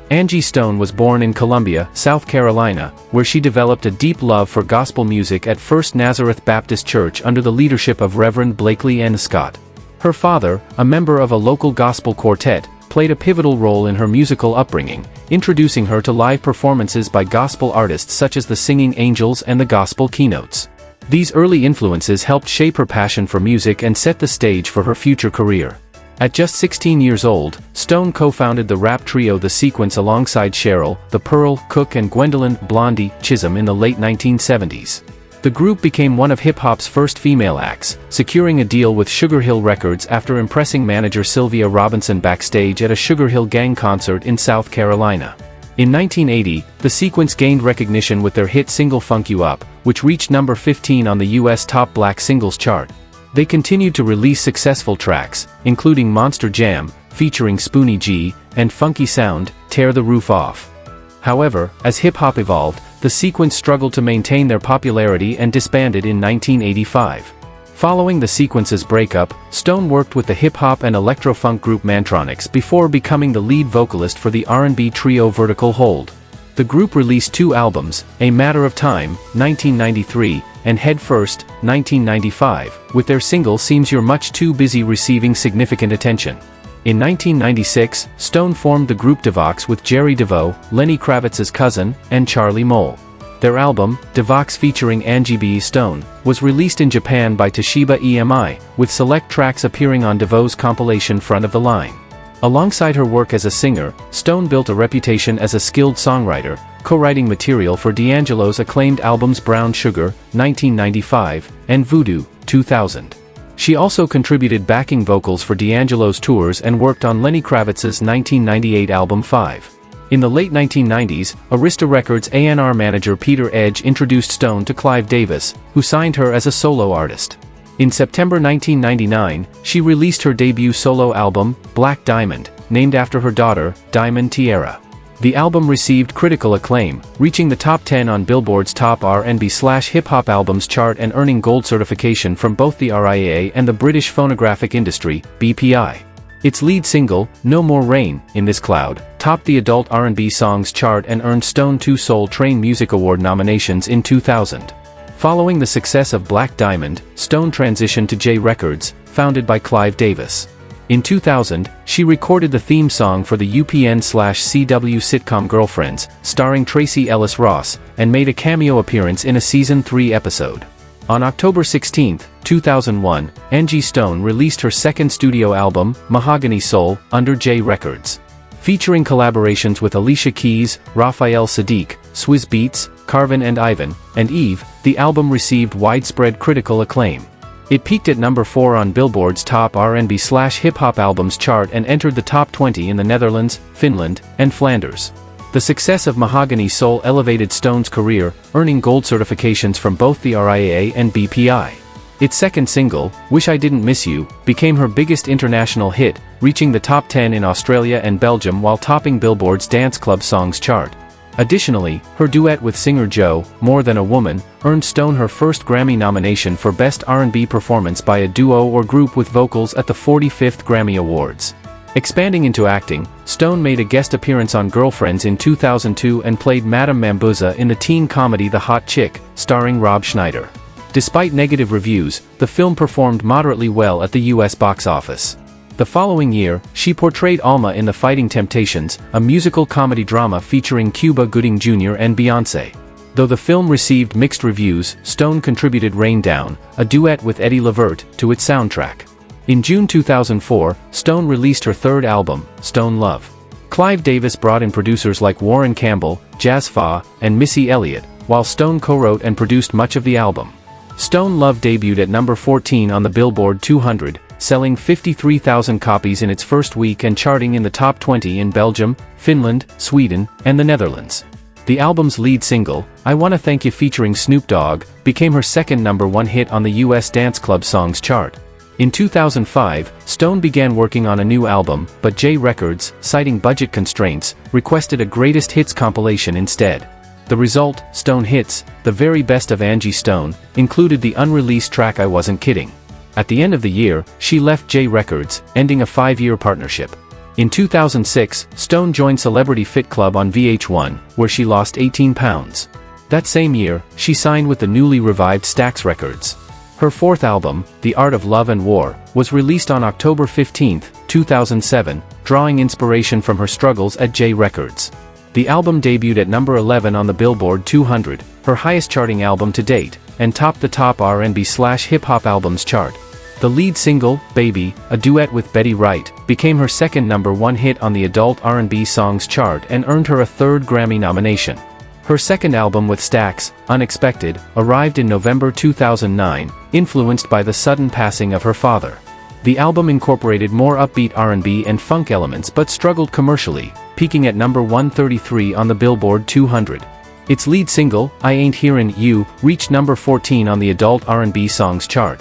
Angie Stone was born in Columbia, South Carolina, where she developed a deep love for gospel music at First Nazareth Baptist Church under the leadership of Reverend Blakely N. Scott. Her father, a member of a local gospel quartet, played a pivotal role in her musical upbringing, introducing her to live performances by gospel artists such as the Singing Angels and the Gospel Keynotes. These early influences helped shape her passion for music and set the stage for her future career. At just 16 years old, Stone co-founded the rap trio The Sequence alongside Cheryl, The Pearl, Cook and Gwendolyn "Blondie" Chisholm in the late 1970s. The group became one of hip-hop's first female acts, securing a deal with Sugar Hill Records after impressing manager Sylvia Robinson backstage at a Sugar Hill Gang concert in South Carolina. In 1980, The Sequence gained recognition with their hit single Funk You Up, which reached number 15 on the U.S. Top Black Singles chart. They continued to release successful tracks, including Monster Jam, featuring Spoonie G, and Funky Sound, Tear the Roof Off. However, as hip-hop evolved, The Sequence struggled to maintain their popularity and disbanded in 1985. Following The Sequence's breakup, Stone worked with the hip-hop and electro-funk group Mantronix before becoming the lead vocalist for the R&B trio Vertical Hold. The group released 2 albums, A Matter of Time, 1993, and Head First, 1995, with their single Seems You're Much Too Busy receiving significant attention. In 1996, Stone formed the group Devox with Jerry DeVoe, Lenny Kravitz's cousin, and Charlie Mole. Their album, Devox featuring Angie B. Stone, was released in Japan by Toshiba EMI, with select tracks appearing on DeVoe's compilation Front of the Line. Alongside her work as a singer, Stone built a reputation as a skilled songwriter, co-writing material for D'Angelo's acclaimed albums Brown Sugar, 1995, and Voodoo, 2000. She also contributed backing vocals for D'Angelo's tours and worked on Lenny Kravitz's 1998 album 5. In the late 1990s, Arista Records A&R manager Peter Edge introduced Stone to Clive Davis, who signed her as a solo artist. In September 1999, she released her debut solo album, Black Diamond, named after her daughter, Diamond Tiara. The album received critical acclaim, reaching the top 10 on Billboard's top R&B/hip-hop albums chart and earning gold certification from both the RIAA and the British Phonographic Industry, BPI. Its lead single, No More Rain, In This Cloud, topped the adult R&B songs chart and earned Stone 2 Soul Train Music Award nominations in 2000. Following the success of Black Diamond, Stone transitioned to J Records, founded by Clive Davis. In 2000, she recorded the theme song for the UPN/CW sitcom Girlfriends, starring Tracy Ellis Ross, and made a cameo appearance in a Season 3 episode. On October 16, 2001, Angie Stone released her second studio album, Mahogany Soul, under J Records. Featuring collaborations with Alicia Keys, Raphael Saadiq, Swizz Beatz, Carvin and Ivan, and Eve, the album received widespread critical acclaim. It peaked at number 4 on Billboard's top R&B/hip-hop albums chart and entered the top 20 in the Netherlands, Finland, and Flanders. The success of Mahogany Soul elevated Stone's career, earning gold certifications from both the RIAA and BPI. Its second single, Wish I Didn't Miss You, became her biggest international hit, reaching the top 10 in Australia and Belgium while topping Billboard's Dance Club Songs chart. Additionally, her duet with singer Joe, More Than a Woman, earned Stone her first Grammy nomination for Best R&B Performance by a Duo or Group with Vocals at the 45th Grammy Awards. Expanding into acting, Stone made a guest appearance on Girlfriends in 2002 and played Madame Mambuza in the teen comedy The Hot Chick, starring Rob Schneider. Despite negative reviews, the film performed moderately well at the US box office. The following year, she portrayed Alma in The Fighting Temptations, a musical comedy drama featuring Cuba Gooding Jr. and Beyoncé. Though the film received mixed reviews, Stone contributed Rain Down, a duet with Eddie Levert, to its soundtrack. In June 2004, Stone released her third album, Stone Love. Clive Davis brought in producers like Warren Campbell, Jazz Fa, and Missy Elliott, while Stone co-wrote and produced much of the album. Stone Love debuted at number 14 on the Billboard 200, selling 53,000 copies in its first week and charting in the top 20 in Belgium, Finland, Sweden, and the Netherlands. The album's lead single, I Wanna Thank You featuring Snoop Dogg, became her second number 1 hit on the US Dance Club Songs chart. In 2005, Stone began working on a new album, but J Records, citing budget constraints, requested a greatest hits compilation instead. The result, Stone Hits, the very best of Angie Stone, included the unreleased track I Wasn't Kidding. At the end of the year, she left J Records, ending a 5-year partnership. In 2006, Stone joined Celebrity Fit Club on VH1, where she lost 18 pounds. That same year, she signed with the newly revived Stax Records. Her fourth album, The Art of Love and War, was released on October 15, 2007, drawing inspiration from her struggles at J Records. The album debuted at number 11 on the Billboard 200, her highest charting album to date, and topped the top R&B/hip-hop albums chart. The lead single, Baby, a duet with Betty Wright, became her second number one hit on the adult R&B songs chart and earned her a third Grammy nomination. Her second album with Stax, Unexpected, arrived in November 2009, influenced by the sudden passing of her father. The album incorporated more upbeat R&B and funk elements but struggled commercially, peaking at number 133 on the Billboard 200. Its lead single, I Ain't Hearin' You, reached number 14 on the adult R&B songs chart.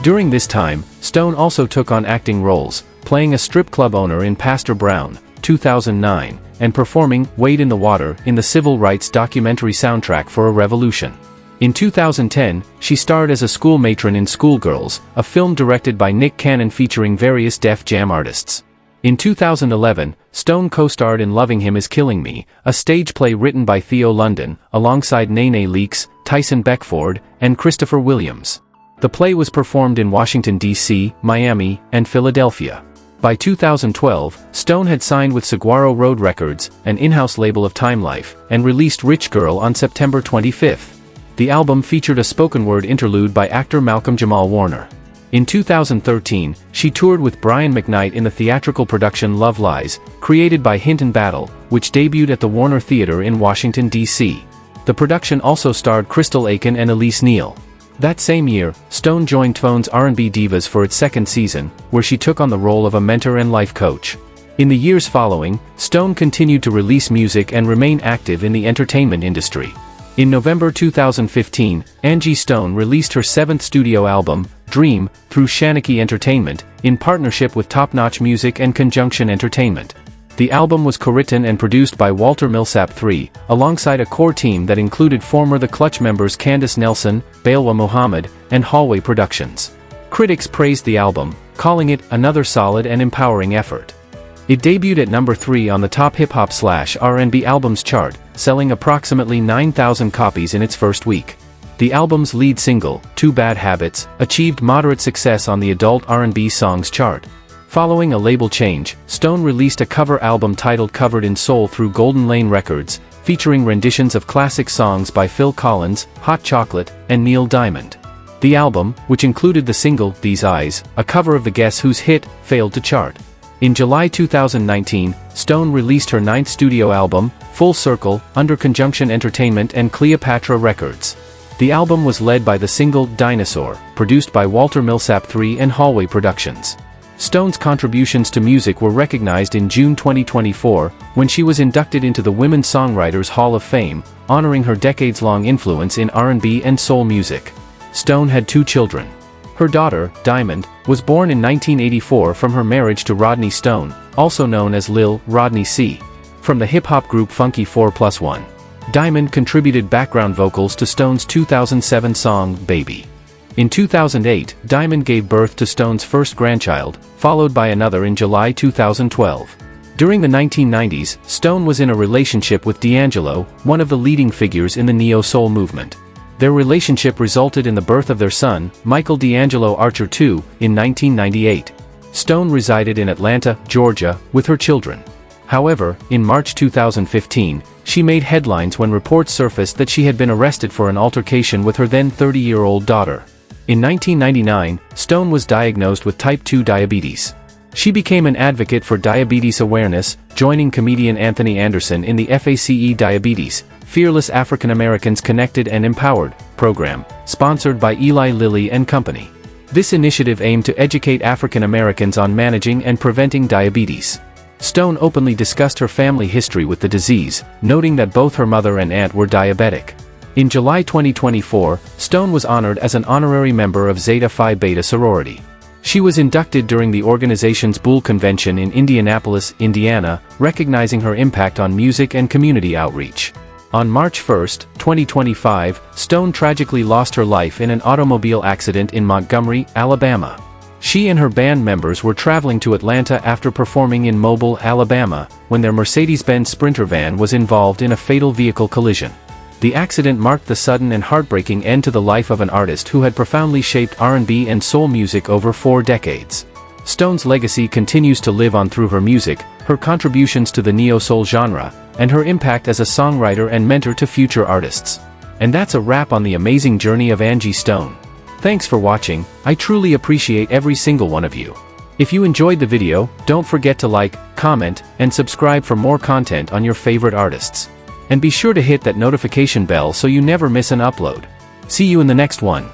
During this time, Stone also took on acting roles, playing a strip club owner in Pastor Brown, 2009, and performing Wade in the Water in the civil rights documentary soundtrack for a Revolution. In 2010, she starred as a school matron in Schoolgirls, a film directed by Nick Cannon featuring various Def Jam artists. In 2011, Stone co-starred in Loving Him Is Killing Me, a stage play written by Theo London, alongside Nene Leakes, Tyson Beckford, and Christopher Williams. The play was performed in Washington, D.C., Miami, and Philadelphia. By 2012, Stone had signed with Saguaro Road Records, an in-house label of Time Life, and released Rich Girl on September 25. The album featured a spoken-word interlude by actor Malcolm Jamal Warner. In 2013, she toured with Brian McKnight in the theatrical production Love Lies, created by Hinton Battle, which debuted at the Warner Theater in Washington, D.C. The production also starred Crystal Aiken and Elise Neal. That same year, Stone joined TVON's R&B Divas for its second season, where she took on the role of a mentor and life coach. In the years following, Stone continued to release music and remain active in the entertainment industry. In November 2015, Angie Stone released her seventh studio album, Dream, through Shanachie Entertainment, in partnership with Top Notch Music and Conjunction Entertainment. The album was co-written and produced by Walter Millsap III, alongside a core team that included former The Clutch members Candace Nelson, Bailwa Muhammad, and Hallway Productions. Critics praised the album, calling it another solid and empowering effort. It debuted at number 3 on the top hip-hop/R&B albums chart, selling approximately 9,000 copies in its first week. The album's lead single, Two Bad Habits, achieved moderate success on the adult R&B songs chart. Following a label change, Stone released a cover album titled Covered in Soul through Golden Lane Records, featuring renditions of classic songs by Phil Collins, Hot Chocolate, and Neil Diamond. The album, which included the single, These Eyes, a cover of the Guess Who's hit, failed to chart. In July 2019, Stone released her ninth studio album, Full Circle, under Conjunction Entertainment and Cleopatra Records. The album was led by the single, Dinosaur, produced by Walter Millsap III and Hallway Productions. Stone's contributions to music were recognized in June 2024, when she was inducted into the Women Songwriters Hall of Fame, honoring her decades-long influence in R&B and soul music. Stone had 2 children. Her daughter, Diamond, was born in 1984 from her marriage to Rodney Stone, also known as Lil Rodney C. From the hip-hop group Funky 4+1. Diamond contributed background vocals to Stone's 2007 song, Baby. In 2008, Diamond gave birth to Stone's first grandchild, followed by another in July 2012. During the 1990s, Stone was in a relationship with D'Angelo, one of the leading figures in the neo-soul movement. Their relationship resulted in the birth of their son, Michael D'Angelo Archer II, in 1998. Stone resided in Atlanta, Georgia, with her children. However, in March 2015, she made headlines when reports surfaced that she had been arrested for an altercation with her then 30-year-old daughter. In 1999, Stone was diagnosed with type 2 diabetes. She became an advocate for diabetes awareness, joining comedian Anthony Anderson in the FACE Diabetes, Fearless African Americans Connected and Empowered program, sponsored by Eli Lilly and Company. This initiative aimed to educate African Americans on managing and preventing diabetes. Stone openly discussed her family history with the disease, noting that both her mother and aunt were diabetic. In July 2024, Stone was honored as an honorary member of Zeta Phi Beta sorority. She was inducted during the organization's Bull Convention in Indianapolis, Indiana, recognizing her impact on music and community outreach. On March 1, 2025, Stone tragically lost her life in an automobile accident in Montgomery, Alabama. She and her band members were traveling to Atlanta after performing in Mobile, Alabama, when their Mercedes-Benz Sprinter van was involved in a fatal vehicle collision. The accident marked the sudden and heartbreaking end to the life of an artist who had profoundly shaped R&B and soul music over 4 decades. Stone's legacy continues to live on through her music, her contributions to the neo-soul genre, and her impact as a songwriter and mentor to future artists. And that's a wrap on the amazing journey of Angie Stone. Thanks for watching. I truly appreciate every single one of you. If you enjoyed the video, don't forget to like, comment, and subscribe for more content on your favorite artists. And be sure to hit that notification bell so you never miss an upload. See you in the next one.